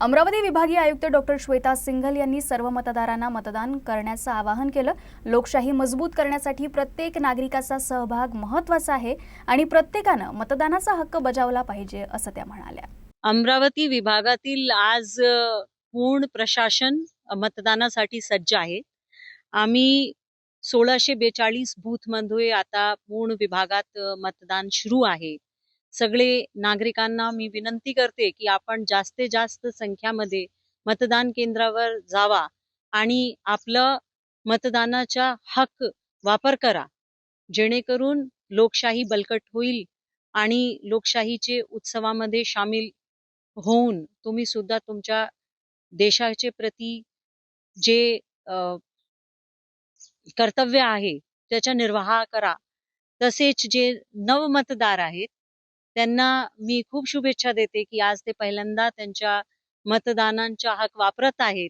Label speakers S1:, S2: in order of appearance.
S1: अमरावती विभागीय आयुक्त डॉक्टर श्वेता सिंघल यांनी सर्व मतदारांना मतदान करण्याचं आवाहन केलं। लोकशाही मजबूत करण्यासाठी प्रत्येक नागरिकाचा सहभाग महत्त्वाचा आहे आणि प्रत्येकाने मतदानाचा हक्क बजावला पाहिजे असं त्या म्हणाल्या।
S2: अमरावती विभागातील आज पूर्ण प्रशासन मतदानासाठी सज्ज आहे। आम्ही 1642 बूथ मध्ये आता पूर्ण विभागात मतदान सुरू आहे। सगळे नागरिकांना मी विनंती करते की आपण जास्तीत जास्त संख्यामध्ये मतदान केंद्रावर जावा आणि आपलं मतदानाचा हक्क वापर करा, जेणेकरून लोकशाही बळकट होईल आणि लोकशाहीचे उत्सवामध्ये सामील होऊन तुम्ही सुद्धा तुमच्या देशाचे प्रती जे कर्तव्य आहे त्याचा निर्वाह करा। तसेच जे नव मतदार आहेत त्यांना मी खूप शुभेच्छा देते की आज ते पहिल्यांदा त्यांच्या मतदानाचा हक्क वापरत आहेत।